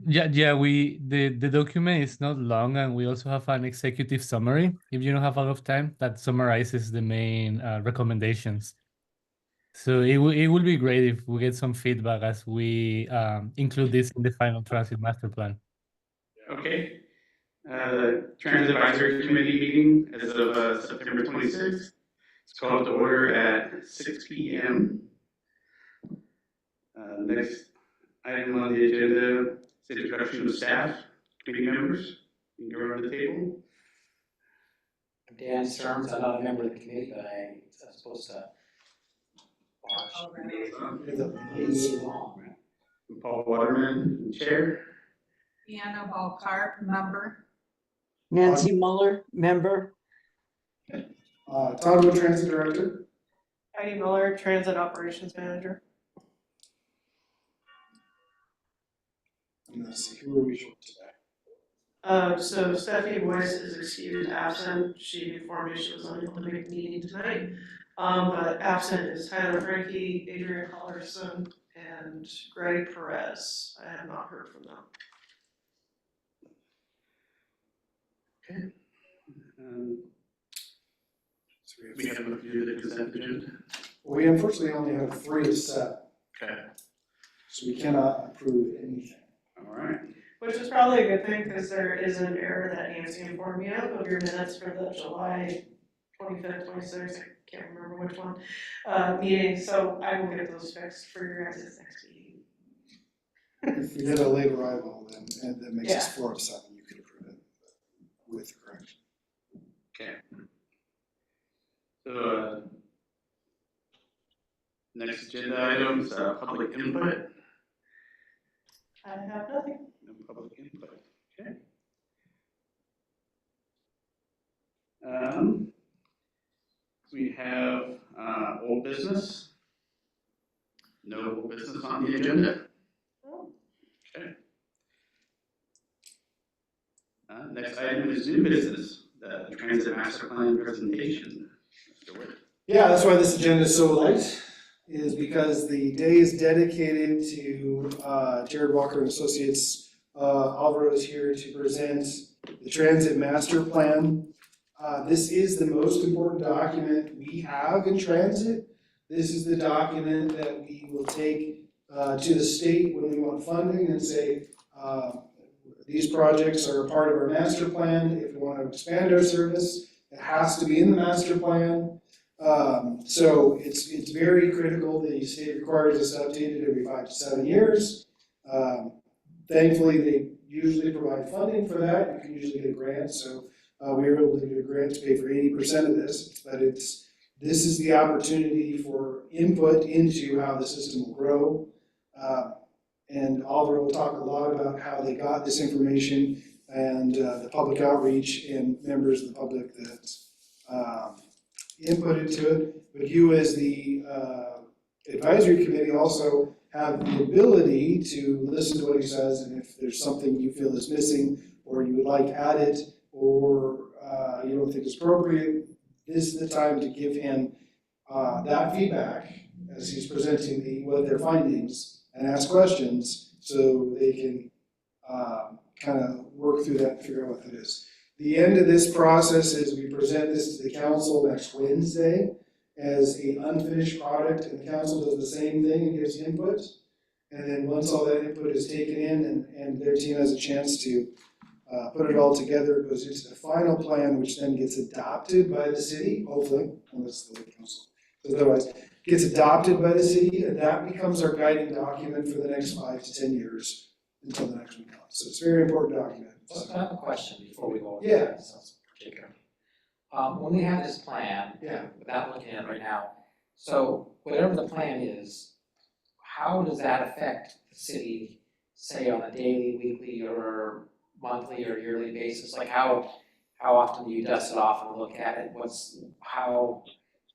Yeah, the document is not long, and we also have an executive summary, if you don't have a lot of time, that summarizes the main recommendations. So it will be great if we get some feedback as we include this in the final transit master plan. Okay. Transit Advisory Committee meeting as of September 26th. It's called to order at 6 p.m. Next item on the agenda is introduction of staff, committee members. You can go around the table. I'm Dan Stearns. I'm not a member of the committee, but I'm supposed to watch. Paul Waterman, chair. Deanna Balcart, member. Nancy Muller, member. Todd Wood, Transit Director. Heidi Miller, Transit Operations Manager. And let's see, who are we short today? So Stephanie Boyce is excused absent. She informed me she was unable to make the meeting tonight. But absent is Tyler Frankie, Adrian Collerson, and Greg Perez. I have not heard from them. Okay. So we have a few of the consent agenda. We unfortunately only have 3 to set, Okay. so we cannot approve anything. All right. Which is probably a good thing because there is an error that Nancy informed me of your minutes for the July 25th, 26th, I can't remember which one, meeting. So I will get those fixed for your guys' next meeting. If we get a late arrival, then and that makes us Yeah. 4 of 7, you could approve it with correction. Okay. So next agenda item is public input. I have nothing. No public input. Okay. We have old business. No old business on the agenda. Okay. Next item is new business, the transit master plan presentation. Mr. Witt. Yeah, that's why this agenda is so light, is because the day is dedicated to Jared Walker and Associates. Alvaro is here to present the transit master plan. This is the most important document we have in transit. This is the document that we will take to the state when we want funding and say, these projects are a part of our master plan. If we want to expand our service, it has to be in the master plan. So it's very critical. The state requires us to update it every 5 to 7 years. Thankfully, they usually provide funding for that. You can usually get a grant, so we were able to get a grant to pay for 80% of this. But this is the opportunity for input into how the system will grow. And Oliver will talk a lot about how they got this information and the public outreach and members of the public that inputted to it. But you as the advisory committee also have the ability to listen to what he says, and if there's something you feel is missing or you would like added or you don't think is appropriate, this is the time to give him that feedback as he's presenting what their findings and ask questions so they can kind of work through that and figure out what that is. The end of this process is we present this to the council next Wednesday as an unfinished product, and the council does the same thing and gives input. And then once all that input is taken in and their team has a chance to put it all together, it goes into the final plan, which then gets adopted by the city, hopefully, unless the council. Otherwise, gets adopted by the city, and that becomes our guiding document for the next 5 to 10 years until the next one comes. So it's a very important document. So I have a question before we go. Yeah. Particularly. When we have this plan, without looking at it right now, so whatever the plan is, how does that affect the city, say on a daily, weekly, or monthly or yearly basis? Like how often do you dust it off and look at it?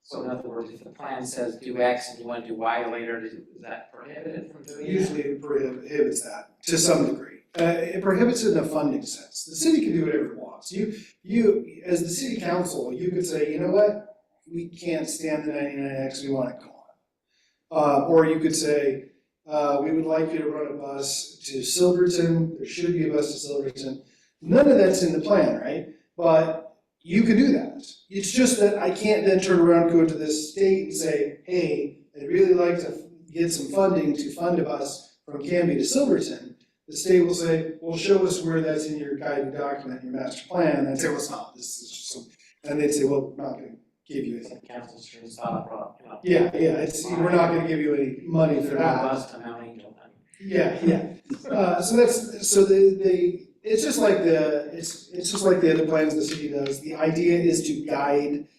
So in other words, if the plan says do X and you want to do Y later, is that prohibited from doing that? Usually it prohibits that to some degree. It prohibits it in a funding sense. The city can do whatever it wants. You as the city council, you could say, you know what, we can't stand the 99X, we want it gone. Or you could say, we would like you to run a bus to Silverton, there should be a bus to Silverton. None of that's in the plan, right? But you can do that. It's just that I can't then turn around, go to the state and say, hey, I'd really like to get some funding to fund a bus from Canby to Silverton. The state will say, well, show us where that's in your guiding document, your master plan. And I'd say, well, it's not, this is just some, and they'd say, well, we're not gonna give you anything. Council should stop, you know. Yeah, we're not gonna give you any money for that. Bus to Mount Angel. Yeah. So it's just like the other plans the city does. The idea is to guide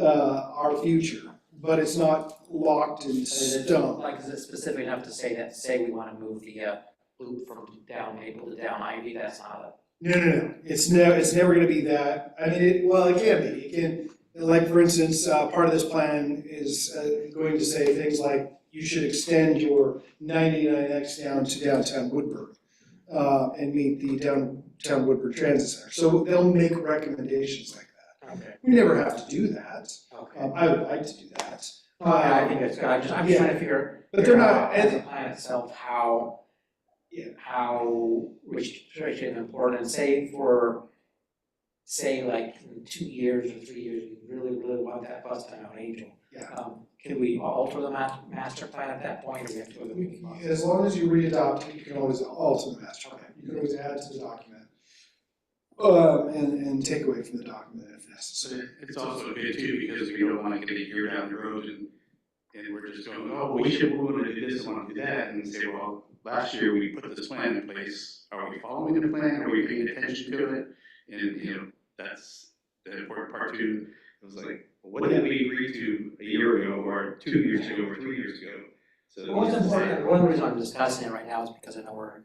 our future, but it's not locked in stone. Like, is it specific enough to say that, say we wanna move the loop from down Maple to down Ivy, that's not No. It's never gonna be that. I mean, it can be. It can, like, for instance, part of this plan is going to say things like, you should extend your 99X down to downtown Woodburn and meet the downtown Woodburn Transit Center. So they'll make recommendations like that. Okay. We never have to do that. Okay. I would like to do that. I think it's good, I'm just trying to figure. But they're not- out, as the plan itself, how restrictive and important, and say like in 2 years or 3 years, we really want that bus to Mount Angel. Yeah. Can we alter the master plan at that point, or we have to go to the meeting process? As long as you re-adopt it, you can always alter the master plan. You can always add to the document. And take away from the document if So necessary. it's also good too, because we don't wanna get a year down the road and we're just going, oh, we wanna do this, wanna do that, and say, well, last year we put this plan in place, are we following the plan, are we paying attention to it? And, that's the important part too. It was like, well, what did we agree to a year ago, or 2 years ago, or 3 years ago? So What's important, one reason I'm discussing it right now is because I know we're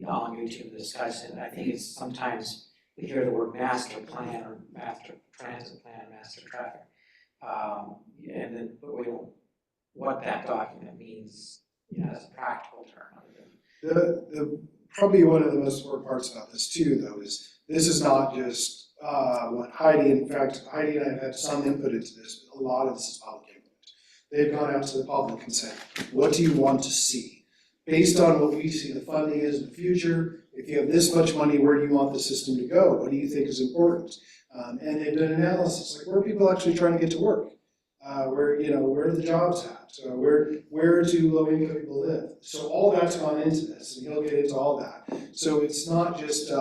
on YouTube discussing it. I think it's sometimes we hear the word master plan or master transit plan, master traffic. And then, but we don't, what that document means, as a practical term. The probably one of the most important parts about this too, though, is this is not just what Heidi, in fact, Heidi and I have had some input into this, but a lot of this is public input. They've gone out to the public and said, what do you want to see? Based on what we see the funding is in the future, if you have this much money, where do you want the system to go? What do you think is important? And they've done analysis, like where are people actually trying to get to work? Where are the jobs at? Where do low income people live? So all that's gone into this, and he'll get into all that. So it's not just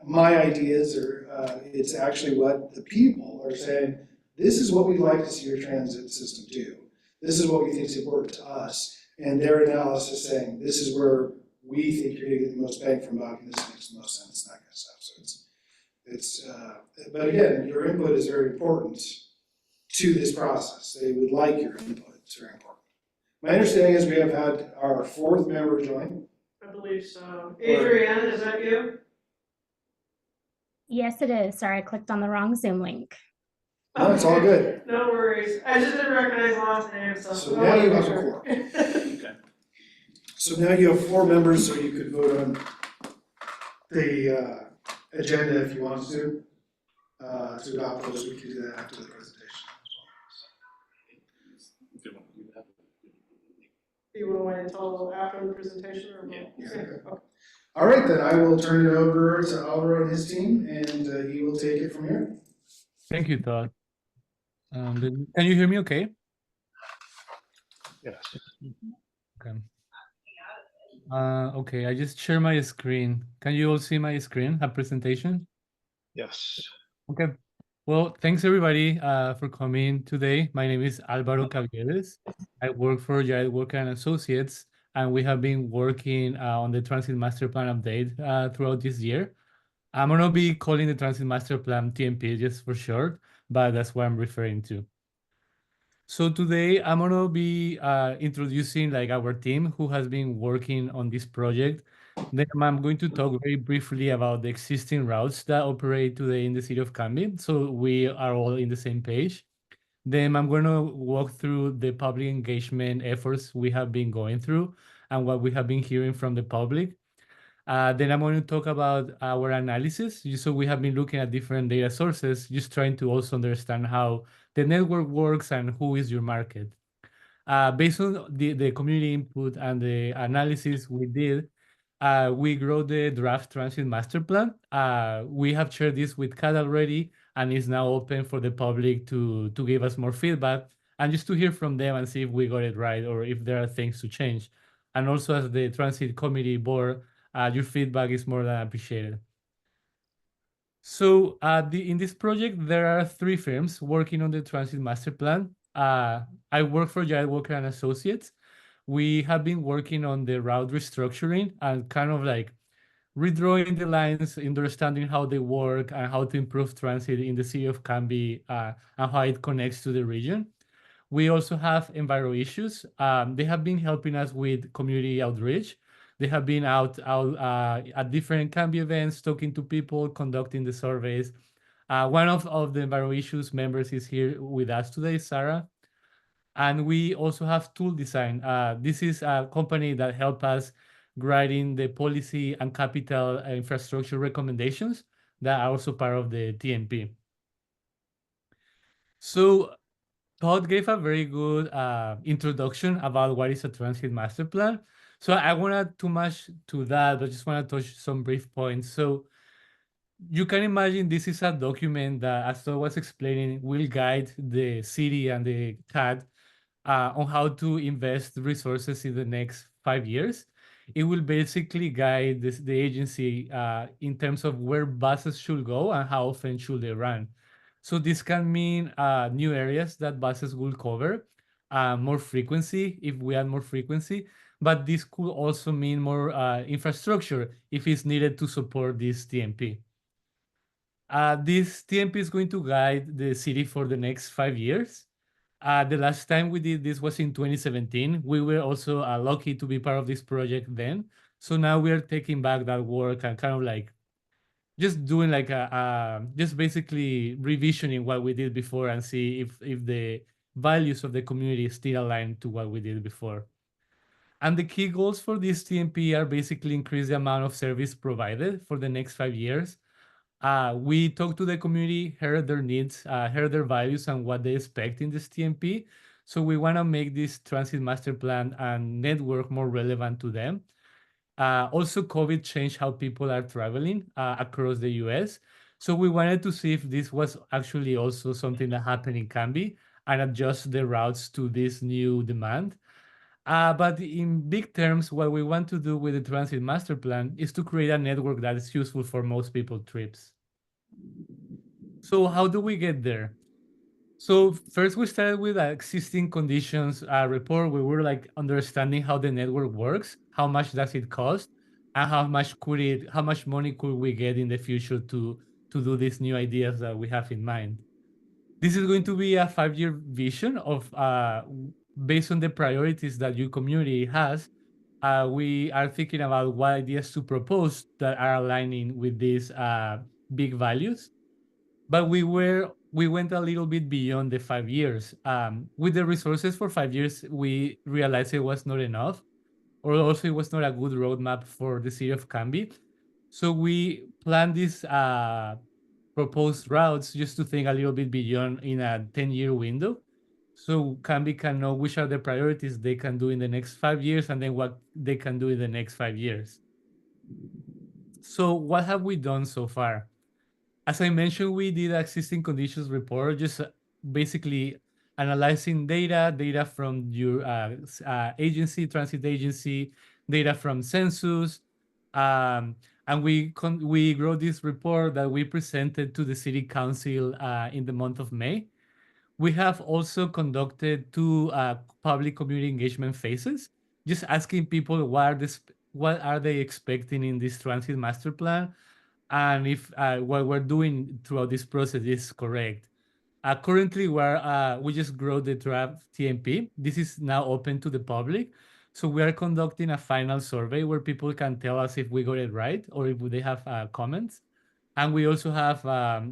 my ideas, or it's actually what the people are saying. This is what we'd like to see your transit system do. This is what we think is important to us. And their analysis saying, this is where we think you're gonna get the most bang for buck, and this makes the most sense, and that kind of stuff. So but again, your input is very important to this process. They would like your input, it's very important. My understanding is we have had our 4th member join. I believe so. Adrienne, is that you? Yes, it is. Sorry, I clicked on the wrong Zoom link. No, it's all good. No worries. I just didn't recognize the last name, so. So now you have a quorum. So now you have 4 members, so you could vote on the agenda if you wanted to adopt those. We could do that after the presentation. Do you want to wait until after the presentation or? Yeah. Okay. All right, then I will turn it over to Alvaro and his team, and he will take it from here. Thank you, Todd. Can you hear me okay? Yes. Okay. Okay, I just share my screen. Can you all see my screen, a presentation? Yes. Okay. Well, thanks everybody for coming today. My name is Alvaro Cavieres. I work for Jared Walker and Associates, and we have been working on the Transit Master Plan update throughout this year. I'm gonna be calling the Transit Master Plan TMP just for short, but that's what I'm referring to. So today I'm gonna be introducing our team who has been working on this project. Then I'm going to talk very briefly about the existing routes that operate today in the city of Canby, so we are all in the same page. Then I'm going to walk through the public engagement efforts we have been going through and what we have been hearing from the public. Then I'm going to talk about our analysis. So we have been looking at different data sources, just trying to also understand how the network works and who is your market. Based on the community input and the analysis we did, we wrote the draft transit master plan. We have shared this with CAD already, and it's now open for the public to give us more feedback and just to hear from them and see if we got it right or if there are things to change. And also as the transit committee board, your feedback is more than appreciated. So in this project, there are 3 firms working on the transit master plan. I work for Jared Walker and Associates. We have been working on the route restructuring and kind of like redrawing the lines, understanding how they work and how to improve transit in the city of Canby and how it connects to the region. We also have Enviro Issues. They have been helping us with community outreach. They have been out at different Canby events, talking to people, conducting the surveys. One of the Enviro Issues members is here with us today, Sarah. And we also have Tool Design. This is a company that helped us writing the policy and capital infrastructure recommendations that are also part of the TMP. So Todd gave a very good introduction about what is a transit master plan. So I won't add too much to that, but just want to touch some brief points. So you can imagine this is a document that, as Todd was explaining, will guide the city and the CAD on how to invest resources in the next 5 years. It will basically guide the agency in terms of where buses should go and how often should they run. So this can mean new areas that buses will cover, more frequency if we add more frequency, but this could also mean more infrastructure if it's needed to support this TMP. This TMP is going to guide the city for the next 5 years. The last time we did this was in 2017. We were also lucky to be part of this project then. So now we are taking back that work and kind of like just doing like just basically revisioning what we did before and see if the values of the community still align to what we did before. And the key goals for this TMP are basically increase the amount of service provided for the next 5 years. We talked to the community, heard their needs, heard their values and what they expect in this TMP. So we want to make this transit master plan and network more relevant to them. Also, COVID changed how people are traveling across the US. So we wanted to see if this was actually also something that happened in Canby and adjust the routes to this new demand. But in big terms, what we want to do with the transit master plan is to create a network that is useful for most people trips. So how do we get there? So first we started with an existing conditions report where we were like understanding how the network works, how much does it cost, and how much money could we get in the future to do these new ideas that we have in mind. This is going to be a 5-year vision of based on the priorities that your community has. We are thinking about what ideas to propose that are aligning with these big values. But we went a little bit beyond the 5 years. With the resources for 5 years, we realized it was not enough, or also it was not a good roadmap for the city of Canby. So we planned these proposed routes just to think a little bit beyond in a 10-year window. So Canby can know which are the priorities they can do in the next 5 years and then what they can do in the next 5 years. So what have we done so far? As I mentioned, we did an existing conditions report, just basically analyzing data from your agency, transit agency, data from census, and we wrote this report that we presented to the city council in the month of May. We have also conducted 2 public community engagement phases, just asking people what are they expecting in this transit master plan, and if what we're doing throughout this process is correct. Currently, we just grow the draft TMP. This is now open to the public. So we are conducting a final survey where people can tell us if we got it right or if they have comments. And we also have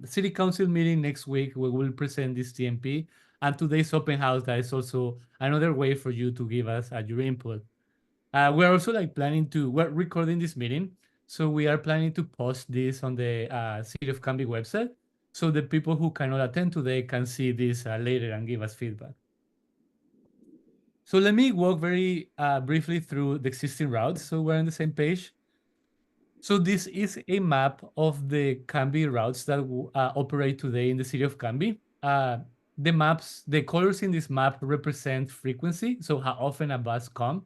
city council meeting next week where we'll present this TMP. And today's open house, that is also another way for you to give us your input. We're also we're recording this meeting. So we are planning to post this on the City of Canby website so the people who cannot attend today can see this later and give us feedback. So let me walk very briefly through the existing routes so we're on the same page. So this is a map of the Canby routes that operate today in the city of Canby. The colors in this map represent frequency, so how often a bus comes.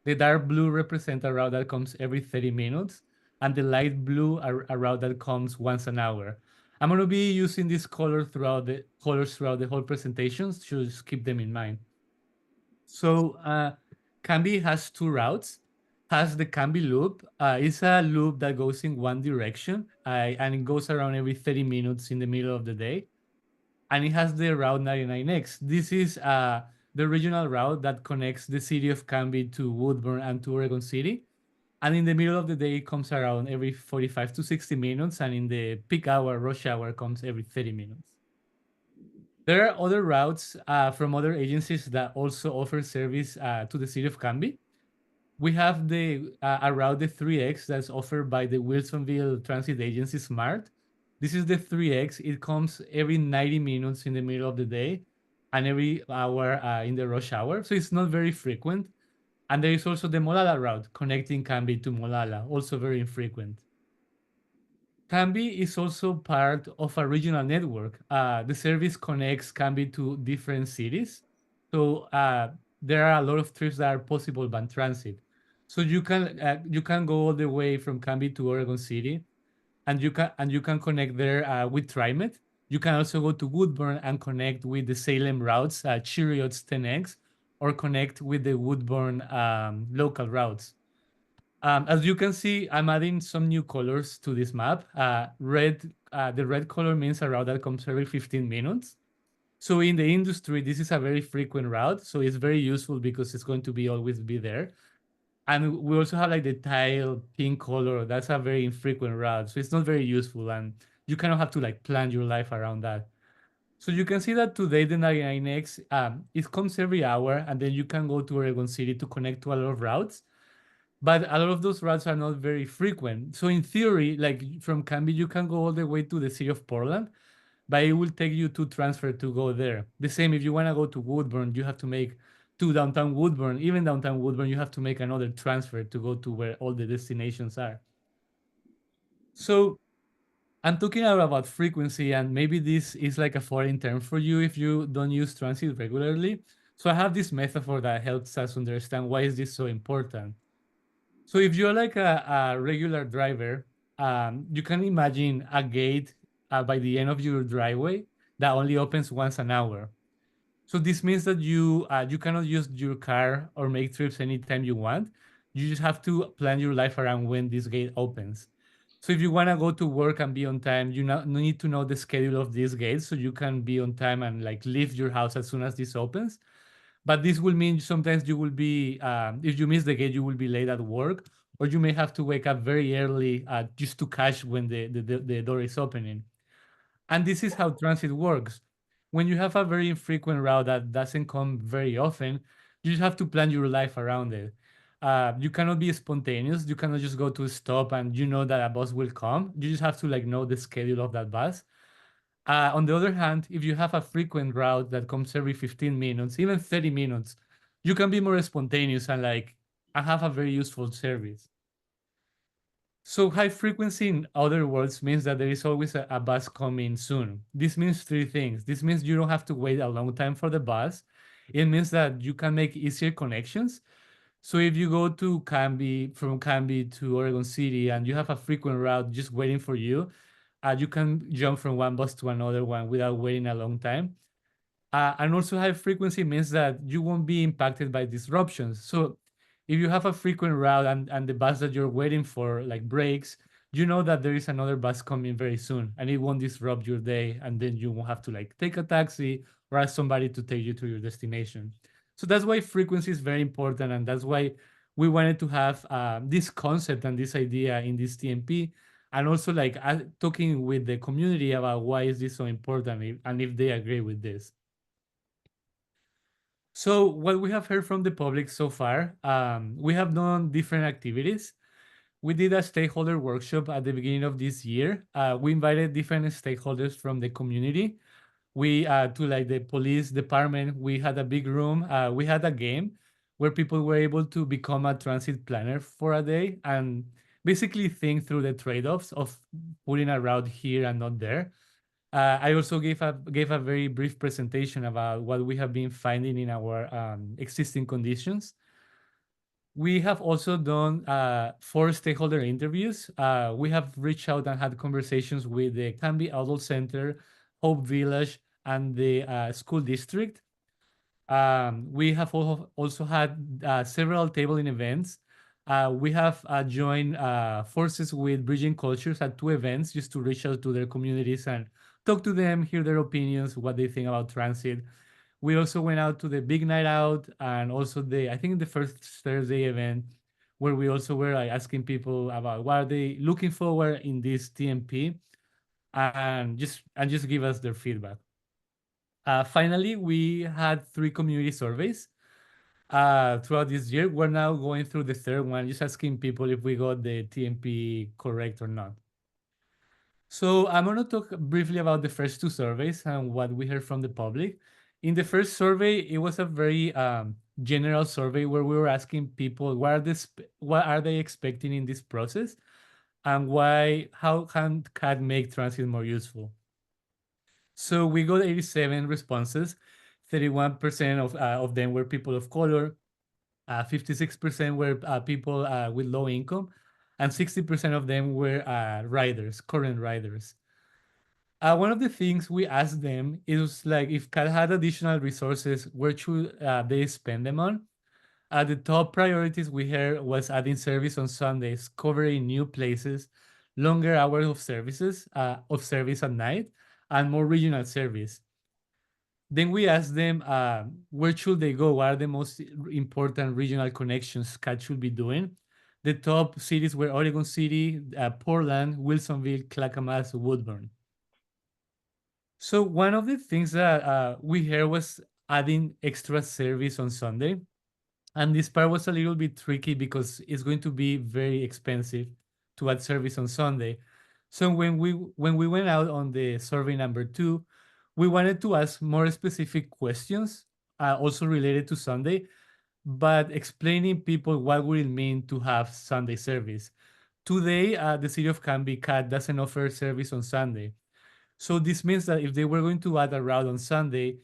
The dark blue represent a route that comes every 30 minutes, and the light blue a route that comes once an hour. I'm going to be using these colors throughout the whole presentation, so just keep them in mind. So Canby has two routes. Has the Canby loop. It's a loop that goes in one direction, and it goes around every 30 minutes in the middle of the day. And it has the Route 99X. This is the regional route that connects the city of Canby to Woodburn and to Oregon City. And in the middle of the day, it comes around every 45 to 60 minutes, and in the peak hour, rush hour, comes every 30 minutes. There are other routes from other agencies that also offer service to the city of Canby. We have the around the 3X that's offered by the Wilsonville Transit Agency SMART. This is the 3X. It comes every 90 minutes in the middle of the day and every hour in the rush hour. So it's not very frequent. And there is also the Molalla route connecting Canby to Molalla, also very infrequent. Canby is also part of a regional network. The service connects Canby to different cities. So there are a lot of trips that are possible by transit. So you can go all the way from Canby to Oregon City, and you can connect there with TriMet. You can also go to Woodburn and connect with the Salem routes, Cheerios 10X, or connect with the Woodburn local routes. As you can see, I'm adding some new colors to this map. The red color means a route that comes every 15 minutes. So in the industry, this is a very frequent route. So it's very useful because it's going to be always be there. And we also have like the tile pink color. That's a very infrequent route. So it's not very useful. And you kind of have to like plan your life around that. So you can see that today the 99X, it comes every hour, and then you can go to Oregon City to connect to a lot of routes. But a lot of those routes are not very frequent. So in theory, like from Canby, you can go all the way to the city of Portland, but it will take you to transfer to go there. The same if you want to go to Woodburn, you have to make to downtown Woodburn. Even downtown Woodburn, you have to make another transfer to go to where all the destinations are. So I'm talking about frequency, and maybe this is like a foreign term for you if you don't use transit regularly. So I have this metaphor that helps us understand why is this so important. So if you're like a regular driver, you can imagine a gate by the end of your driveway that only opens once an hour. So this means that you cannot use your car or make trips anytime you want. You just have to plan your life around when this gate opens. So if you want to go to work and be on time, you need to know the schedule of this gate so you can be on time and like leave your house as soon as this opens. But this will mean sometimes you will be, if you miss the gate, you will be late at work, or you may have to wake up very early just to catch when the door is opening. And this is how transit works. When you have a very infrequent route that doesn't come very often, you just have to plan your life around it. You cannot be spontaneous. You cannot just go to a stop and you know that a bus will come. You just have to like know the schedule of that bus. On the other hand, if you have a frequent route that comes every 15 minutes, even 30 minutes, you can be more spontaneous and like have a very useful service. So high frequency, in other words, means that there is always a bus coming soon. This means three things. This means you don't have to wait a long time for the bus. It means that you can make easier connections. So if you go to Canby, from Canby to Oregon City, and you have a frequent route just waiting for you, you can jump from one bus to another one without waiting a long time. And also high frequency means that you won't be impacted by disruptions. So if you have a frequent route and the bus that you're waiting for like breaks, you know that there is another bus coming very soon and it won't disrupt your day, and then you won't have to like take a taxi or ask somebody to take you to your destination. So that's why frequency is very important, and that's why we wanted to have this concept and this idea in this TMP, and also like talking with the community about why is this so important and if they agree with this. So what we have heard from the public so far, we have done different activities. We did a stakeholder workshop at the beginning of this year. We invited different stakeholders from the community. We to like the police department, we had a big room. We had a game. where people were able to become a transit planner for a day and basically think through the trade-offs of putting a route here and not there. I also gave a very brief presentation about what we have been finding in our existing conditions. We have also done 4 stakeholder interviews. We have reached out and had conversations with the Canby Adult Center, Hope Village, and the school district. We have also had several tabling events. We have joined forces with Bridging Cultures at 2 events just to reach out to their communities and talk to them, hear their opinions, what they think about transit. We also went out to the big night out and also I think the first Thursday event where we also were like asking people about what are they looking forward in this TMP and just give us their feedback. Finally, we had 3 community surveys throughout this year. We're now going through the 3rd one, just asking people if we got the TMP correct or not. So I'm going to talk briefly about the first 2 surveys and what we heard from the public. In the first survey, it was a very general survey where we were asking people what are they expecting in this process and how can CAD make transit more useful. So we got 87 responses. 31% of them were people of color, 56% were people with low income, and 60% of them were riders, current riders. One of the things we asked them is like if CAD had additional resources, where should they spend them on? The top priorities we heard was adding service on Sundays, covering new places, longer hours of service at night, and more regional service. Then we asked them where should they go? What are the most important regional connections CAD should be doing? The top cities were Oregon City, Portland, Wilsonville, Clackamas, Woodburn. So one of the things that we heard was adding extra service on Sunday. And this part was a little bit tricky because it's going to be very expensive to add service on Sunday. So when we went out on the survey number 2, we wanted to ask more specific questions, also related to Sunday, but explaining people what would it mean to have Sunday service. Today, the city of Canby CAD doesn't offer service on Sunday. So this means that if they were going to add a route on Sunday,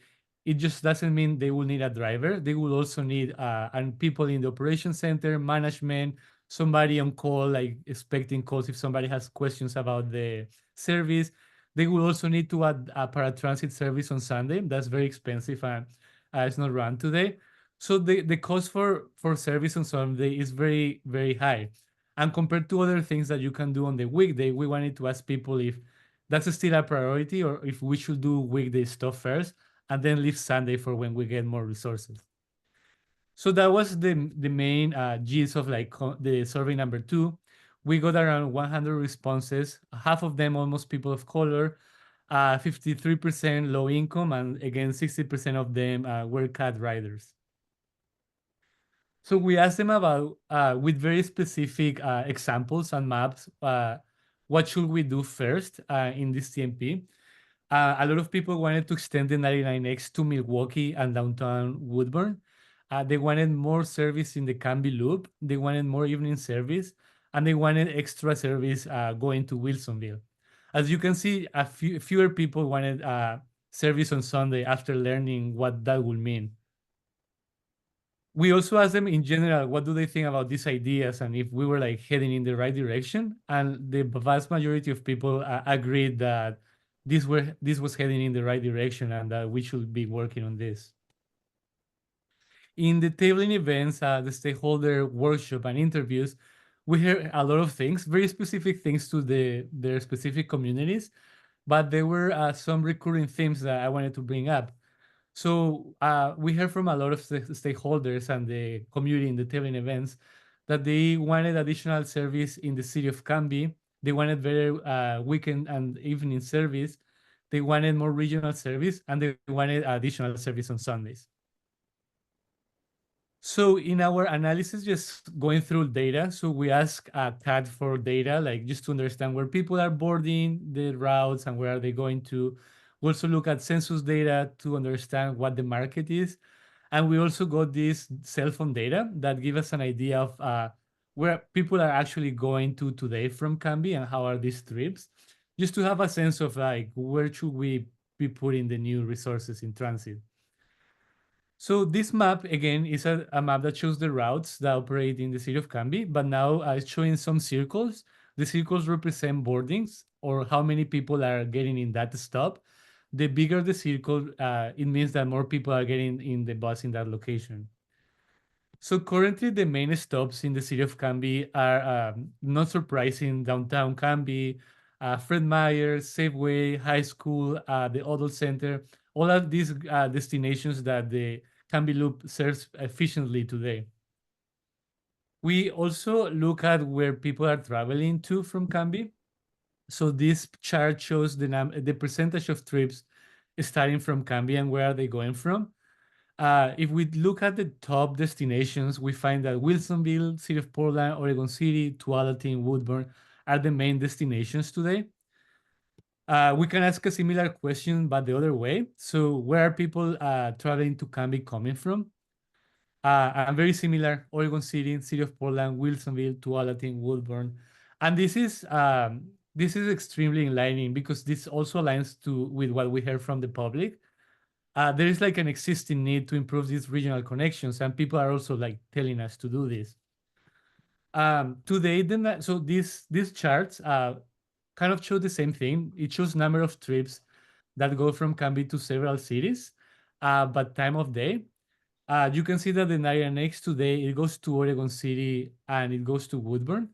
it just doesn't mean they will need a driver. They will also need and people in the operation center, management, somebody on call, like expecting calls if somebody has questions about the service. They will also need to add a paratransit service on Sunday. That's very expensive and it's not run today. So the cost for service on Sunday is very, very high. And compared to other things that you can do on the weekday, we wanted to ask people if that's still a priority or if we should do weekday stuff first and then leave Sunday for when we get more resources. So that was the main gist of like the survey number 2. We got around 100 responses, half of them almost people of color, 53% low income, and again, 60% of them were CAD riders. So we asked them about, with very specific examples and maps, what should we do first in this TMP? A lot of people wanted to extend the 99X to Milwaukee and downtown Woodburn. They wanted more service in the Canby Loop. They wanted more evening service, and they wanted extra service going to Wilsonville. As you can see, fewer people wanted service on Sunday after learning what that would mean. We also asked them in general, what do they think about these ideas and if we were like heading in the right direction? And the vast majority of people agreed that this was heading in the right direction and that we should be working on this. In the tabling events, the stakeholder workshop and interviews, we heard a lot of things, very specific things to their specific communities, but there were some recurring themes that I wanted to bring up. So we heard from a lot of stakeholders and the community in the tabling events that they wanted additional service in the city of Canby. They wanted better weekend and evening service. They wanted more regional service, and they wanted additional service on Sundays. So in our analysis, just going through data, so we ask CAD for data, like just to understand where people are boarding, the routes, and where are they going to. We also look at census data to understand what the market is. And we also got this cell phone data that give us an idea of where people are actually going to today from Camby and how are these trips, just to have a sense of like where should we be putting the new resources in transit. So this map, again, is a map that shows the routes that operate in the city of Camby, but now it's showing some circles. The circles represent boardings or how many people are getting in that stop. The bigger the circle, it means that more people are getting in the bus in that location. So currently, the main stops in the city of Camby are, not surprising, downtown Camby, Fred Meyer, Safeway, High School, the Adult Center, all of these destinations that the Camby Loop serves efficiently today. We also look at where people are traveling to from Camby. So this chart shows the percentage of trips starting from Camby and where are they going from. If we look at the top destinations, we find that Wilsonville, City of Portland, Oregon City, Tualatin, Woodburn are the main destinations today. We can ask a similar question, but the other way. So where are people traveling to Camby coming from? And very similar, Oregon City, City of Portland, Wilsonville, Tualatin, Woodburn. And this is extremely enlightening because this also aligns with what we heard from the public. There is like an existing need to improve these regional connections, and people are also like telling us to do this. Today, so these charts kind of show the same thing. It shows number of trips that go from Camby to several cities, but time of day. You can see that the Nayanex today, it goes to Oregon City and it goes to Woodburn.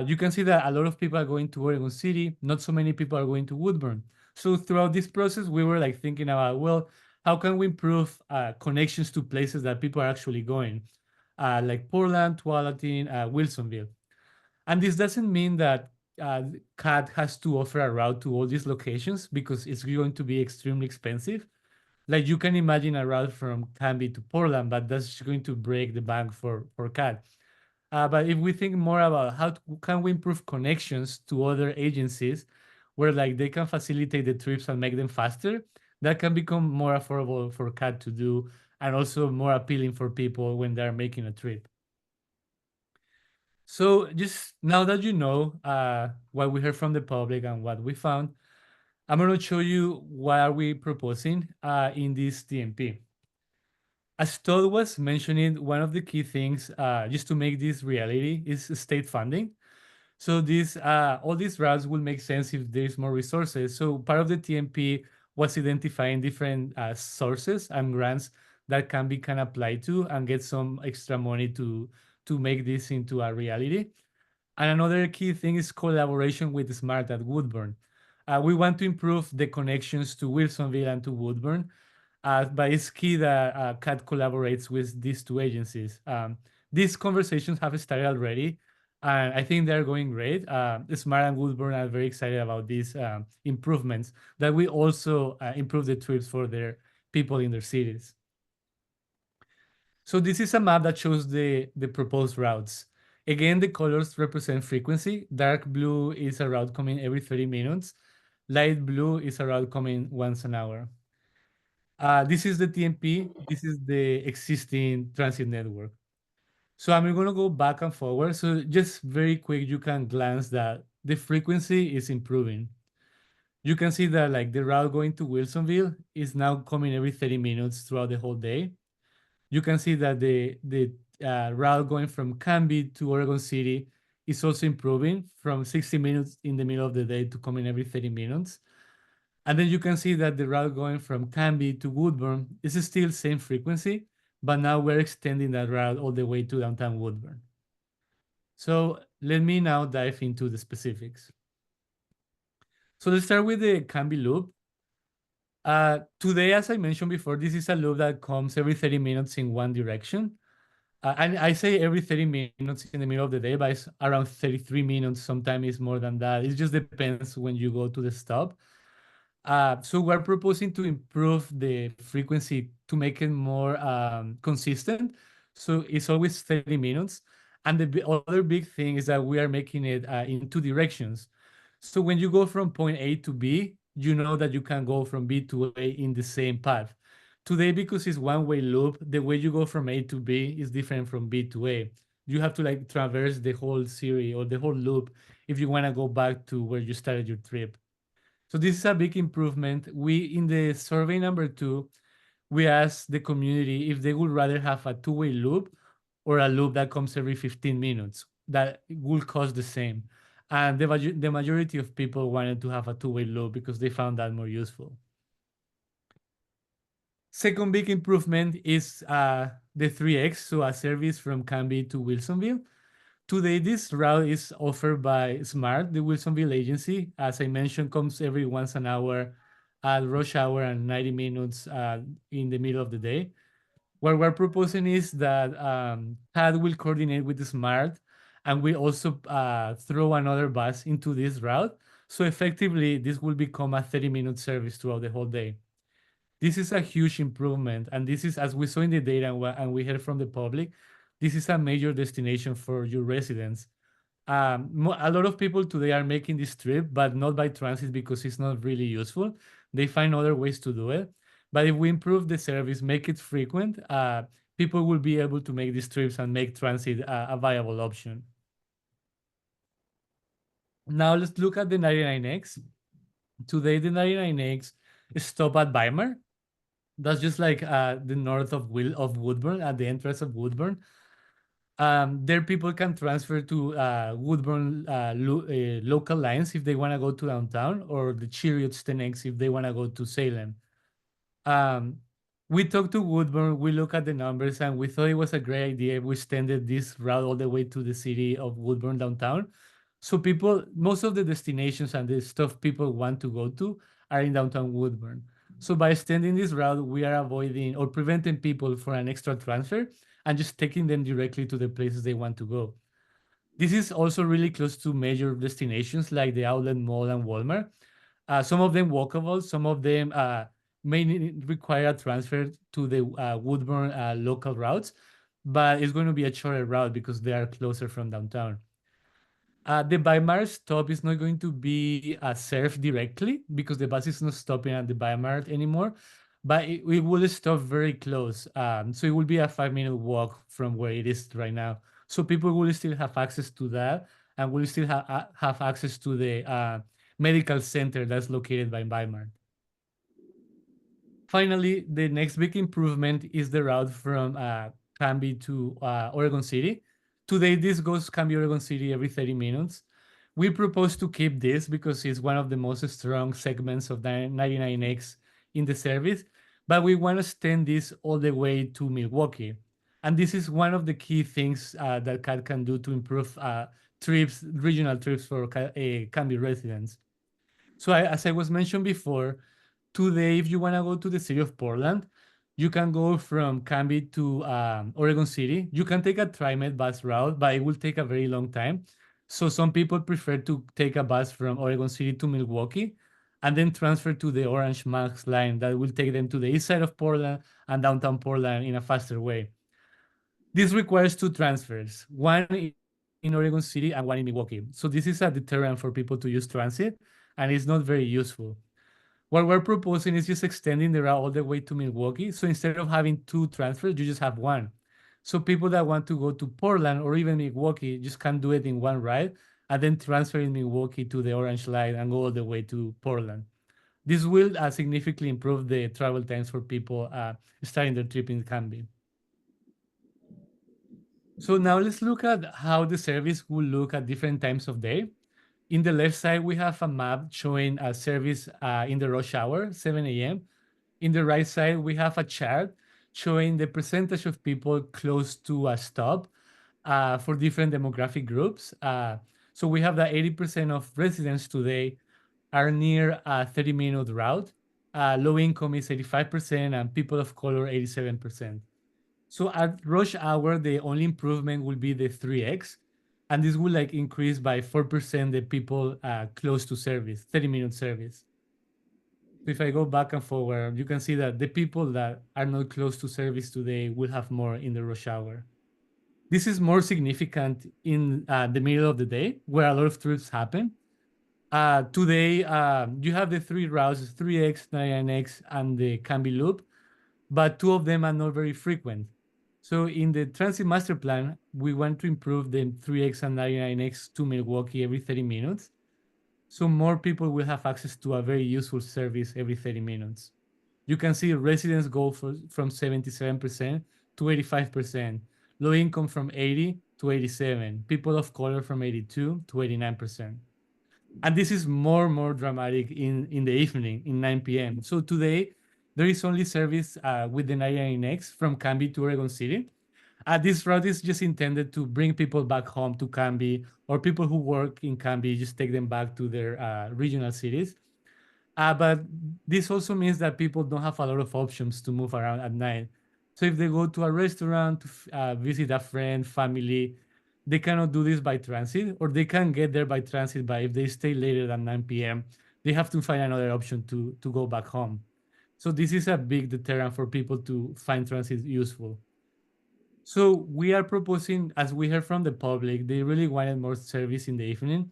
You can see that a lot of people are going to Oregon City, not so many people are going to Woodburn. So throughout this process, we were like thinking about, well, how can we improve connections to places that people are actually going, like Portland, Tualatin, Wilsonville. And this doesn't mean that CAT has to offer a route to all these locations because it's going to be extremely expensive. Like you can imagine a route from Camby to Portland, but that's going to break the bank for CAT. But if we think more about how can we improve connections to other agencies where like they can facilitate the trips and make them faster, that can become more affordable for CAT to do and also more appealing for people when they're making a trip. So just now that you know what we heard from the public and what we found, I'm going to show you what are we proposing in this TMP. As Todd was mentioning, one of the key things just to make this reality is state funding. So all these routes will make sense if there's more resources. So part of the TMP was identifying different sources and grants that Camby can apply to and get some extra money to make this into a reality. And another key thing is collaboration with SMART at Woodburn. We want to improve the connections to Wilsonville and to Woodburn, but it's key that CAT collaborates with these two agencies. These conversations have started already, and I think they're going great. SMART and Woodburn are very excited about these improvements that will also improve the trips for their people in their cities. So this is a map that shows the proposed routes. Again, the colors represent frequency. Dark blue is a route coming every 30 minutes. Light blue is a route coming once an hour. This is the TMP. This is the existing transit network. So I'm going to go back and forward. So just very quick, you can glance that the frequency is improving. You can see that like the route going to Wilsonville is now coming every 30 minutes throughout the whole day. You can see that the route going from Camby to Oregon City is also improving from 60 minutes in the middle of the day to coming every 30 minutes. And then you can see that the route going from Camby to Woodburn is still same frequency, but now we're extending that route all the way to downtown Woodburn. So let me now dive into the specifics. So let's start with the Camby loop. Today, as I mentioned before, this is a loop that comes every 30 minutes in one direction. And I say every 30 minutes in the middle of the day, but it's around 33 minutes. Sometimes it's more than that. It just depends when you go to the stop. So we're proposing to improve the frequency to make it more consistent. So it's always 30 minutes. And the other big thing is that we are making it in two directions. So when you go from point A to B, you know that you can go from B to A in the same path. Today, because it's one-way loop, the way you go from A to B is different from B to A. You have to like traverse the whole series or the whole loop if you want to go back to where you started your trip. So this is a big improvement. We, in the survey number 2, we asked the community if they would rather have a two-way loop or a loop that comes every 15 minutes that will cost the same. And the majority of people wanted to have a two-way loop because they found that more useful. Second big improvement is the 3X, so a service from Canby to Wilsonville. Today, this route is offered by SMART, the Wilsonville agency. As I mentioned, comes every once an hour at rush hour and 90 minutes in the middle of the day. What we're proposing is that CAD will coordinate with the SMART, and we also throw another bus into this route. So effectively, this will become a 30-minute service throughout the whole day. This is a huge improvement, and this is, as we saw in the data and we heard from the public, this is a major destination for your residents. A lot of people today are making this trip, but not by transit because it's not really useful. They find other ways to do it. But if we improve the service, make it frequent, people will be able to make these trips and make transit a viable option. Now let's look at the 99X. Today, the 99X stop at Weimar. That's just like the north of Woodburn, at the entrance of Woodburn. There people can transfer to Woodburn local lines if they want to go to downtown, or the Chariots 10X if they want to go to Salem. We talked to Woodburn, we looked at the numbers, and we thought it was a great idea if we extended this route all the way to the city of Woodburn downtown. So most of the destinations and the stuff people want to go to are in downtown Woodburn. So by extending this route, we are avoiding or preventing people from an extra transfer and just taking them directly to the places they want to go. This is also really close to major destinations like the Outlet Mall and Walmart. Some of them walkable, some of them may require a transfer to the Woodburn local routes, but it's going to be a shorter route because they are closer from downtown. The Weimar stop is not going to be served directly because the bus is not stopping at the Weimar anymore, but it will stop very close. So it will be a 5-minute walk from where it is right now. So people will still have access to that and will still have access to the medical center that's located by Weimar. Finally, the next big improvement is the route from Canby to Oregon City. Today, this goes Canby, Oregon City every 30 minutes. We propose to keep this because it's one of the most strong segments of the 99X in the service, but we want to extend this all the way to Milwaukee. And this is one of the key things that CAD can do to improve regional trips for Canby residents. So as I was mentioned before, today, if you want to go to the city of Portland, you can go from Canby to Oregon City. You can take a TriMet bus route, but it will take a very long time. So some people prefer to take a bus from Oregon City to Milwaukee and then transfer to the Orange Max line that will take them to the east side of Portland and downtown Portland in a faster way. This requires 2 transfers, one in Oregon City and one in Milwaukee. So this is a deterrent for people to use transit, and it's not very useful. What we're proposing is just extending the route all the way to Milwaukee. So instead of having 2 transfers, you just have one. So people that want to go to Portland or even Milwaukee just can do it in one ride and then transfer in Milwaukee to the Orange Line and go all the way to Portland. This will significantly improve the travel times for people starting their trip in Canby. So now let's look at how the service will look at different times of day. In the left side, we have a map showing a service in the rush hour, 7 a.m. In the right side, we have a chart showing the percentage of people close to a stop for different demographic groups. So we have that 80% of residents today are near a 30-minute route. Low income is 85% and people of color 87%. So at rush hour, the only improvement will be the 3X. And this will increase by 4% the people close to service, 30-minute service. So if I go back and forward, you can see that the people that are not close to service today will have more in the rush hour. This is more significant in the middle of the day where a lot of trips happen. Today, you have the 3 routes, 3X, 99X, and the Canby Loop. but 2 of them are not very frequent. So in the transit master plan, we want to improve the 3X and 99X to Milwaukee every 30 minutes. So more people will have access to a very useful service every 30 minutes. You can see residents go from 77% to 85%, low income from 80 to 87, people of color from 82 to 89%. And this is more dramatic in the evening, in 9 p.m. So today, there is only service with the 99X from Canby to Oregon City. This route is just intended to bring people back home to Canby, or people who work in Canby, just take them back to their regional cities. But this also means that people don't have a lot of options to move around at night. So if they go to a restaurant to visit a friend, family, they cannot do this by transit, or they can get there by transit, but if they stay later than 9 p.m., they have to find another option to go back home. So this is a big deterrent for people to find transit useful. So we are proposing, as we heard from the public, they really wanted more service in the evening.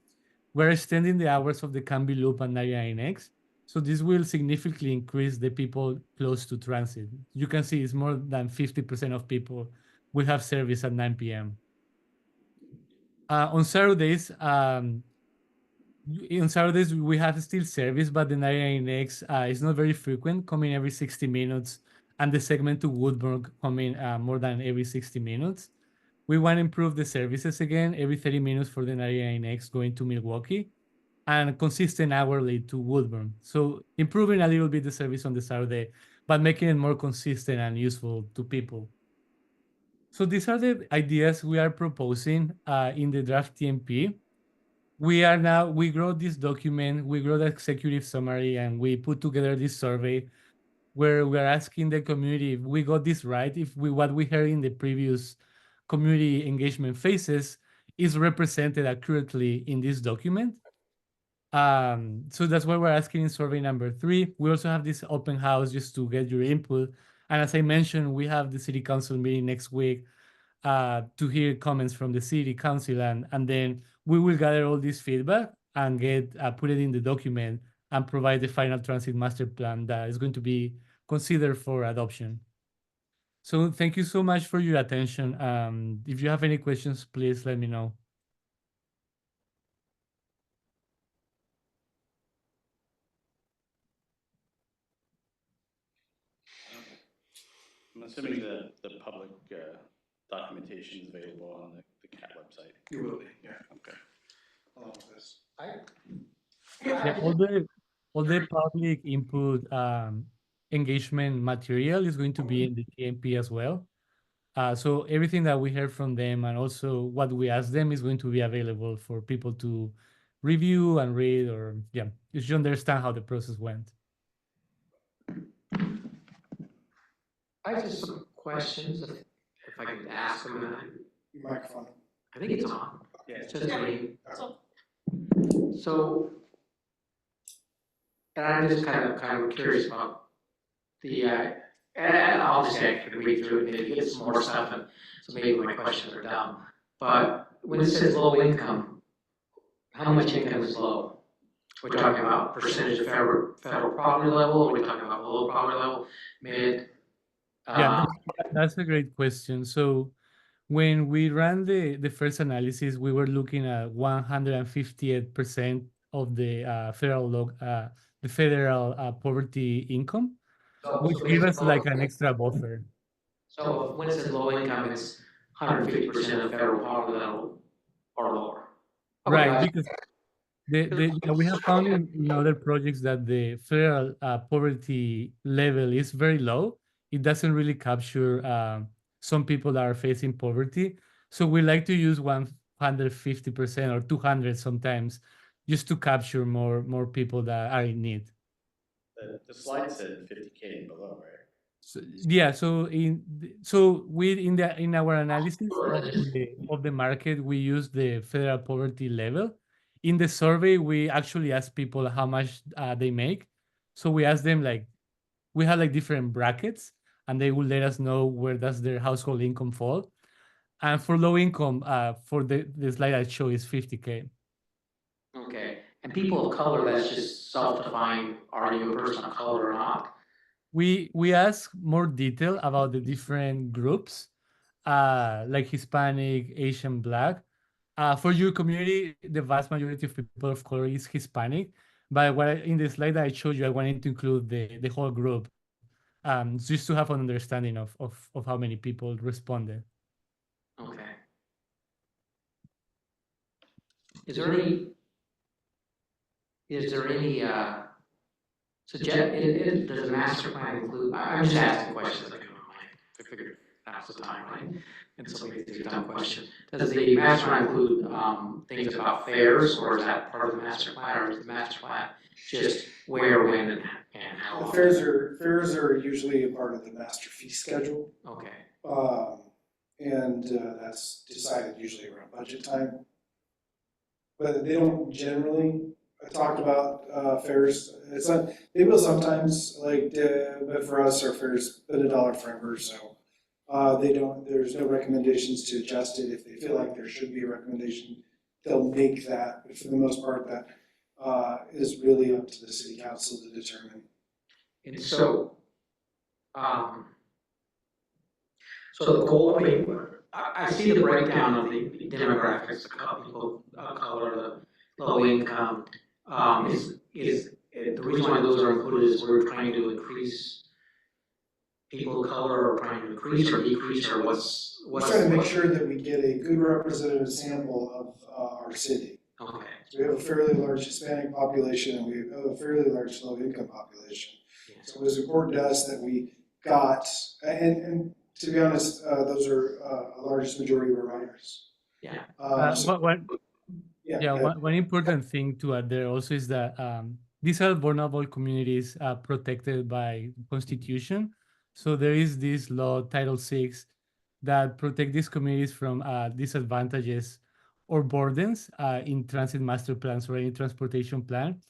We're extending the hours of the Canby Loop and 99X. So this will significantly increase the people close to transit. You can see it's more than 50% of people will have service at 9 p.m. On Saturdays, we have still service, but the 99X is not very frequent, coming every 60 minutes, and the segment to Woodburn coming more than every 60 minutes. We want to improve the services again, every 30 minutes for the 99X going to Milwaukee, and consistent hourly to Woodburn. So improving a little bit the service on the Saturday, but making it more consistent and useful to people. So these are the ideas we are proposing in the draft TMP. We wrote this document, we wrote the executive summary, and we put together this survey where we're asking the community if we got this right, if what we heard in the previous community engagement phases is represented accurately in this document. So that's why we're asking in survey number 3. We also have this open house just to get your input. And as I mentioned, we have the city council meeting next week to hear comments from the city council, and then we will gather all this feedback and put it in the document and provide the final transit master plan that is going to be considered for adoption. So thank you so much for your attention. If you have any questions, please let me know. I'm assuming the public documentation is available on the CAT website. You will be, yeah. Okay. Along with this. Yeah, all the public input engagement material is going to be in the TMP as well. So everything that we heard from them and also what we asked them is going to be available for people to review and read, or just to understand how the process went. I have just some questions, if I could ask them. Your microphone. I think it's on. Yeah. It's just me. So, and I'm just kind of curious about the, and obviously I can read through it and get some more stuff, and so maybe my questions are dumb. But when it says low income, how much income is low? We're talking about percentage of federal poverty level, we're talking about below poverty level, mid. Yeah, that's a great question. So when we ran the first analysis, we were looking at 158% of the federal poverty income, which gives us like an extra buffer. So when it says low income, it's 150% of federal poverty level or lower. Right, because we have found in other projects that the federal poverty level is very low. It doesn't really capture some people that are facing poverty. So we like to use 150% or 200 sometimes, just to capture more people that are in need. The slide said 50K and below, right? So, yeah. So in our analysis of the market, we use the federal poverty level. In the survey, we actually ask people how much they make. So we ask them we have different brackets, and they will let us know where does their household income fall. And for low income, for the slide I show is 50K. Okay, and people of color, that's just self-defined, are you a person of color or not? we ask more detail about the different groups, like Hispanic, Asian, Black. For your community, the vast majority of people of color is Hispanic, but in the slide that I showed you, I wanted to include the whole group, just to have an understanding of how many people responded. Okay. Is there any, does the master plan include, I'm just asking questions that come to mind. I figured now's the time, right? And so maybe it's a dumb question. Does the master plan include, things about fairs, or is that part of the master plan, or is the master plan just where, when, and how The often? fairs are usually a part of the master fee schedule. Okay, And that's decided usually around budget time. But they don't generally talk about fairs. It's not, they will sometimes, like, but for us, our fair's been $1 forever, so they don't, there's no recommendations to adjust it. If they feel like there should be a recommendation, they'll make that, but for the most part, that is really up to the city council to determine. and so, so the goal, I mean, I see the breakdown of the demographics, the people of color, the low income, is the reason why those are included is we're trying to increase people of color, or trying to increase or decrease, or what's. We're trying to make sure that we get a good representative sample of our city. Okay. So we have a fairly large Hispanic population, and we have a fairly large low-income population. Yes. So it was important to us that we got, and to be honest, those are a largest majority were writers. Yeah. One important thing to add there also is that these are vulnerable communities protected by Constitution. So there is this law, Title VI, that protect these communities from disadvantages or burdens in transit master plans or any transportation plan.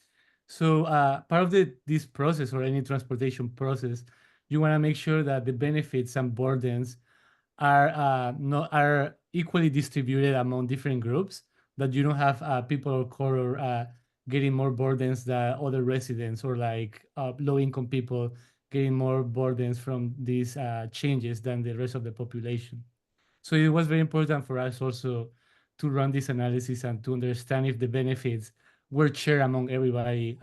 So part of this process, or any transportation process, you want to make sure that the benefits and burdens are equally distributed among different groups, that you don't have people of color getting more burdens than other residents, or like low-income people getting more burdens from these changes than the rest of the population. So it was very important for us also to run this analysis and to understand if the benefits were shared among everybody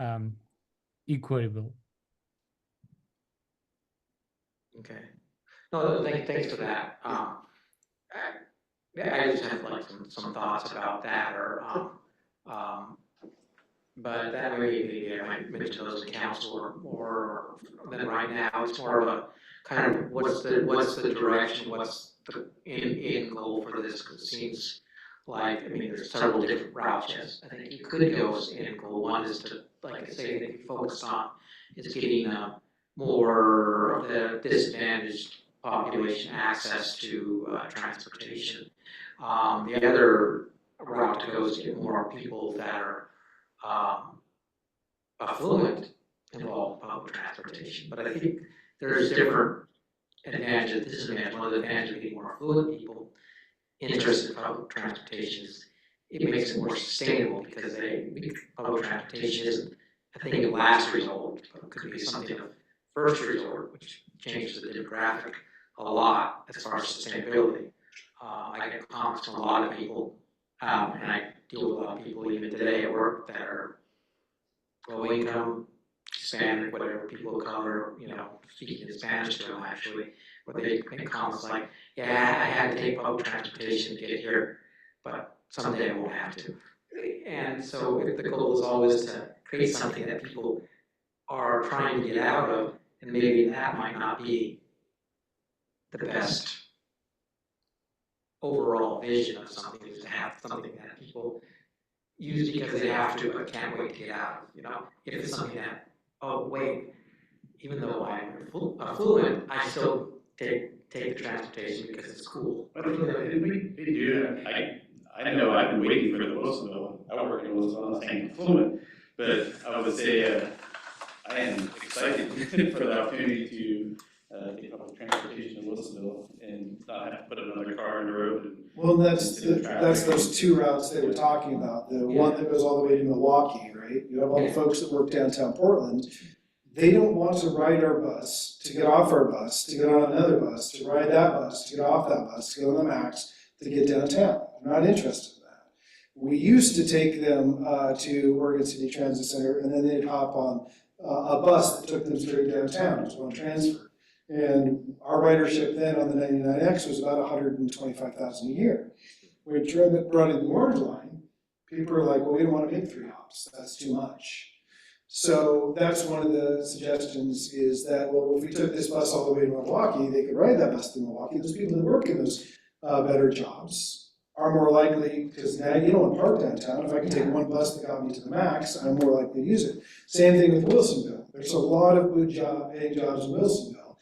equitable. Okay. No, thanks for that. I just have like some thoughts about that, or but that maybe I might mention those in council, or then right now it's more of a kind of what's the direction, what's the end goal for this? Because it seems like, I mean, there's several different routes. Yes, I think you could go as end goal. One is to, like I say, that you focus on is getting more of the disadvantaged population access to transportation. The other route to go is to get more people that are affluent involved in public transportation. But I think there's different advantages and disadvantages. One of the advantages of getting more affluent people interested in public transportation is it makes it more sustainable, because public transportation isn't a thing of last resort, but it could be something of first resort, which changes the demographic a lot as far as sustainability. I get comments from a lot of people, and I deal with a lot of people even today at work that are low income, Hispanic, whatever, people of color, speaking in Spanish to them actually, where they make comments like, yeah, I had to take public transportation to get here, but someday I won't have to. And so the goal is always to create something that people are trying to get out of, and maybe that might not be the best overall vision of something, is to have something that people use because they have to, but can't wait to get out of. If it's something that, oh wait, even though I'm affluent, I still take the transportation because it's cool. But they do. I know I've been waiting for the Wilsonville. I work in Wilsonville, I'm not saying fluent, but I would say I am excited for the opportunity to take public transportation to Wilsonville and not have to put another car on the road. Well, that's those two routes they were talking about. The one that goes all the way to Milwaukee, right? You have all the folks that work downtown Portland. They don't want to ride our bus, to get off our bus, to get on another bus, to ride that bus, to get off that bus, to get on the MAX, to get downtown. They're not interested in that. We used to take them to Oregon City Transit Center, and then they'd hop on a bus that took them straight downtown. It was one transfer. And our ridership then on the 99X was about 125,000 a year. When we brought in the Orange Line, people were like, well, we don't want to make 3 hops. That's too much. So that's one of the suggestions is that, well, if we took this bus all the way to Milwaukee, they could ride that bus to Milwaukee. Those people that work in those better jobs are more likely, because now you don't want to park downtown. If I can take one bus that got me to the MAX, I'm more likely to use it. Same thing with Wilsonville. There's a lot of good paying jobs in Wilsonville,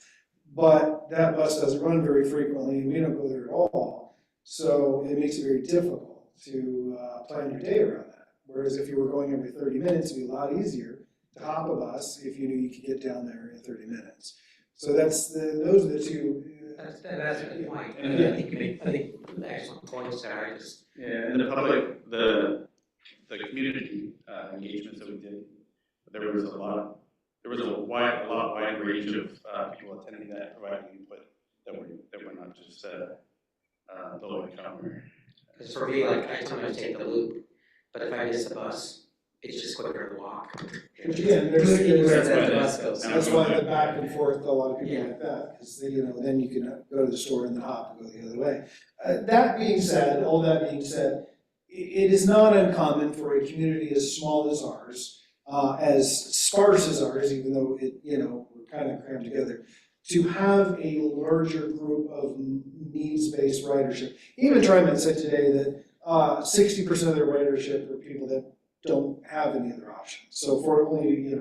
but that bus doesn't run very frequently, and we don't go there at all. So it makes it very difficult to plan your day around that. Whereas if you were going every 30 minutes, it'd be a lot easier to hop a bus if you knew you could get down there in 30 minutes. So those are the two. That's a good point. And I think excellent points there. Yeah, and the public, the community engagements that we did, there was a wide range of people attending that, providing input that were not just low income or. Because for me, like, I sometimes take the loop, but if I miss the bus, it's just quicker to walk. Which again, there's the bus goes. that's why the back and forth, a lot of people like that, because then you can go to the store and then hop and go the other way. All that being said, it is not uncommon for a community as small as ours, as sparse as ours, even though we're kind of crammed together, to have a larger group of needs-based ridership. Even TriMet said today that 60% of their ridership are people that don't have any other options. So for only,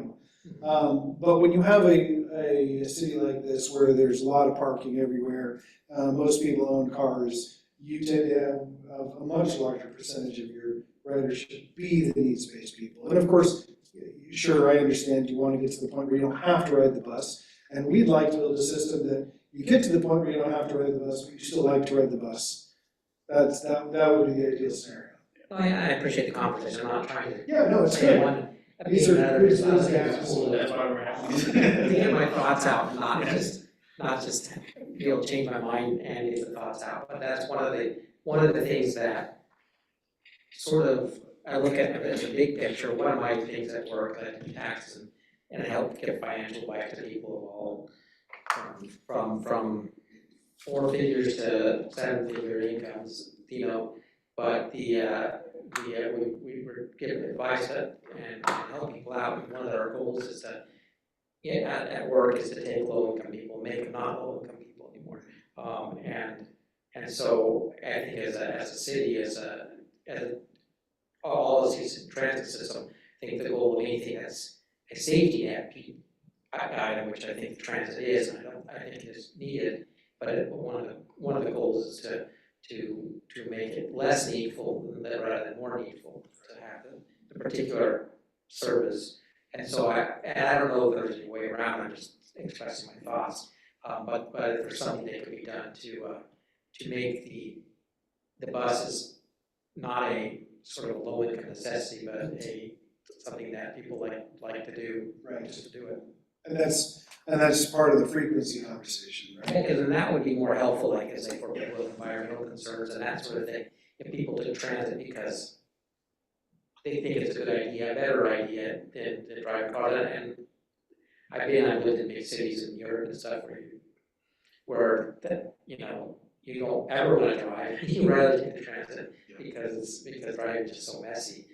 but when you have a city like this where there's a lot of parking everywhere, most people own cars, you tend to have a much larger percentage of your ridership be the needs-based people. And of course, sure, I understand you want to get to the point where you don't have to ride the bus. And we'd like to build a system that you get to the point where you don't have to ride the bus, but you still like to ride the bus. That would be the ideal scenario. Well, I appreciate the conversation. I'm not trying to. Yeah, no, it's say good. one These are opinion good or things to another. ask for. That's why we're having. To get my thoughts out, not just be able to change my mind and get the thoughts out. But that's one of the things that sort of I look at as a big picture. One of my things at work that I do taxes and help give financial advice to people of all from 4 figures to 7-figure incomes, but we were given advice and help people out. And one of our goals is at work is to take low income people, make them not low income people anymore. And so I think as a city, as all of this transit system, I think the goal of anything that's a safety net item, which I think the transit is, and I think it is needed. But one of the goals is to make it less needful rather than more needful to have the particular service. And so I don't know if there's any way around. I'm just expressing my thoughts. But if there's something that could be done to make the buses not a sort of low income necessity, but something that people like to do, Right. just to do it. And that's part of the frequency conversation, right? Because then that would be more helpful, like I say, for people with environmental concerns and that sort of thing. If people took transit because they think it's a good idea, a better idea than to drive a car. And I've lived in big cities in Europe and stuff where you don't ever want to drive. You'd rather take the transit because driving is just so messy.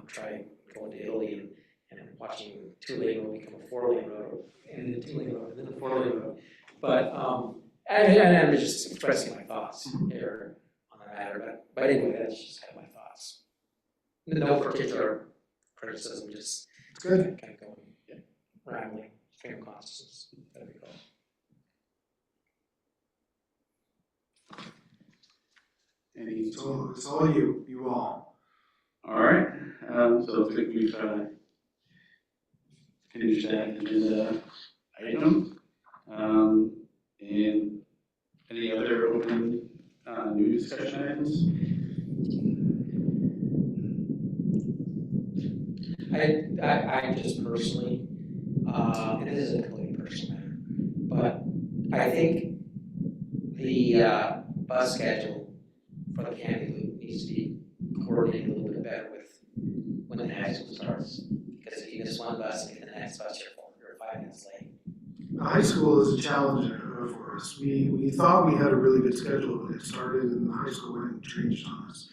Trying going to Italy and watching 2-lane road become a 4-lane road, and then 2-lane road, and then a 4-lane road. But I'm just expressing my thoughts here on the matter. But anyway, that's just kind of my thoughts. No particular criticism, just Good. kind of going rambling, stream of consciousness. That'd be cool. It's all you all. All right, so I think we've finished that agenda item. And any other open new discussion items? I just personally, and this is a completely personal matter, but I think the bus schedule for the Candy Loop needs to be coordinated a little bit better with when the high school starts. Because if you miss one bus and get the next bus, you're 5 minutes late. High school is a challenge for us. We thought we had a really good schedule when it started, and the high school went and changed on us.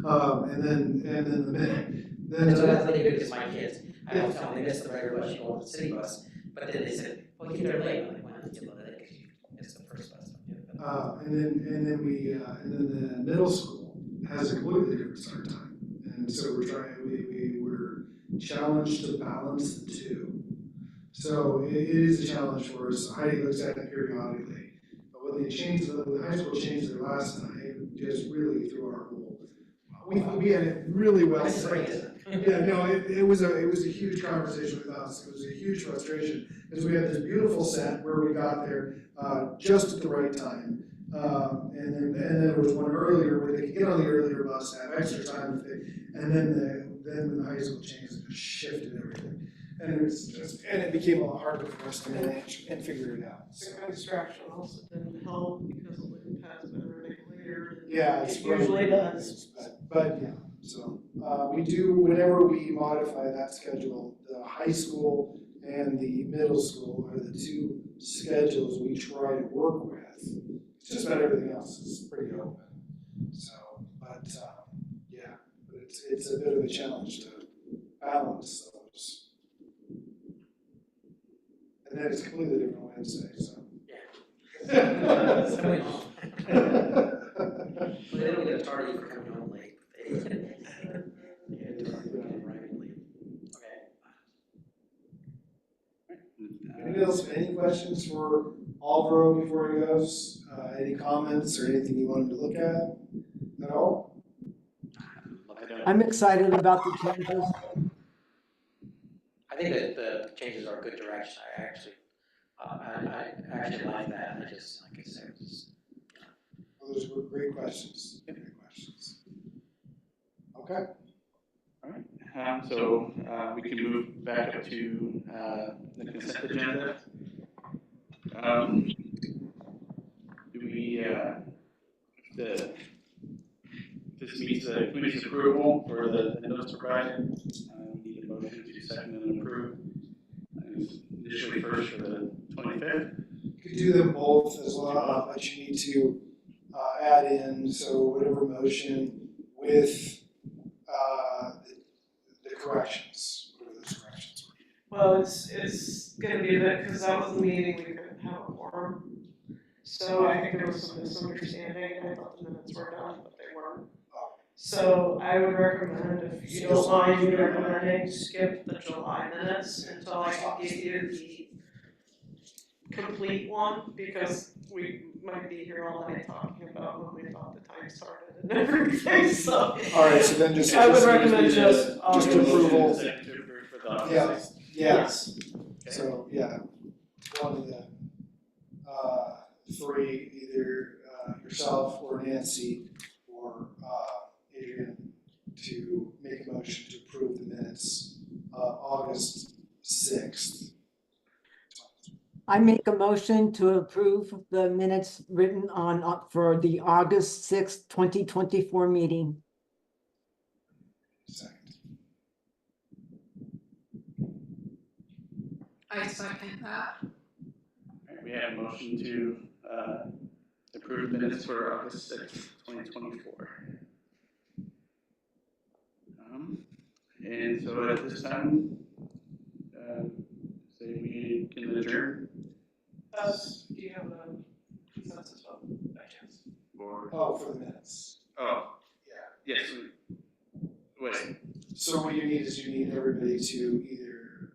And then the minute, And so that's what they do, because my kids, I don't tell them they missed the regular bus, you go on the city bus, but then they said, well, get there late. I'm like, well, you know that because you missed the first bus. and then the middle school has a completely different start time, and so we were challenged to balance the two. So it is a challenge for us. Heidi looks at it periodically, but when the high school changed their last time, it just really threw our whole. We had it really well set. Yeah, no, it was a huge conversation with us. It was a huge frustration because we had this beautiful set where we got there just at the right time. And then there was one earlier where they could get on the earlier bus, have extra time and then when the high school changed, it just shifted everything. And it became a lot harder for us to manage and figure it out. The distraction also didn't help because the loop has been running later than Yeah, it usually does. But yeah, so we do, whenever we modify that schedule, the high school and the middle school are the two schedules we try to work with. It's just about everything else is pretty open. So, but it's a bit of a challenge to balance those. And then it's completely different Wednesday, so. Yeah. Somebody home. Well, they don't get a tardy for coming home late. They get a tardy for arriving late. Okay. Anybody else have any questions for Alvaro before he goes? Any comments or anything you want him to look at all? I'm excited about the changes. I think that the changes are a good direction. I actually like that. I just, like I said, Well, those were great questions. Great questions. Okay. All right, so we can move back up to the consent agenda. Do we, this meets the committee's approval for the notes provided. We need a motion to second and approve. Initially first for the 25th. You could do them both as well, but you need to add in, so whatever motion with the corrections, whatever those corrections were. Well, it's gonna be a bit, because that was the meeting, we couldn't have a quorum. So I think there was some misunderstanding, I thought the minutes were done, but they weren't. So I would recommend, if you don't mind recommending, skip the July minutes until I can give you the complete one, because we might be here all night talking about when we thought the time started and everything, so. All right, so then just. I would recommend just approval. Second to approve for the Yeah. August 6th. Yes. Okay. So, yeah, one of the three, either yourself or Nancy or Adrian, to make a motion to approve the minutes of August 6th. I make a motion to approve the minutes written on for the August 6th, 2024 meeting. Second. I second that. All right, we have a motion to approve minutes for August 6th, 2024. And so at this time, say we can adjourn. Do you have a consensus vote by chance? Or, Oh, for the minutes. oh, Yeah. yes, wait, So what you need is you need everybody to either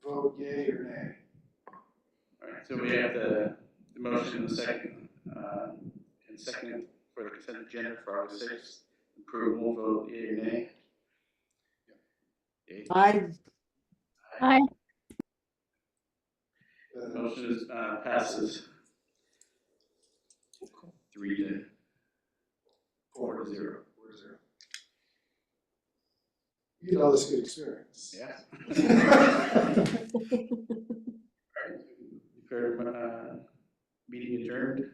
vote yea or nay. all right, so we have the motion and the second, for the consent agenda for August 6th. Approval, vote yea or nay. Yea. Aye. The motion is, passes 3 to 4 to 0. You get all this good experience. Yeah. Meeting adjourned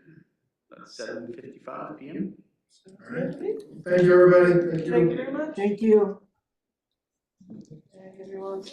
at 7:55 p.m. All right. Thank you, everybody. Thank Thank you you. very much. Thank you. And everyone.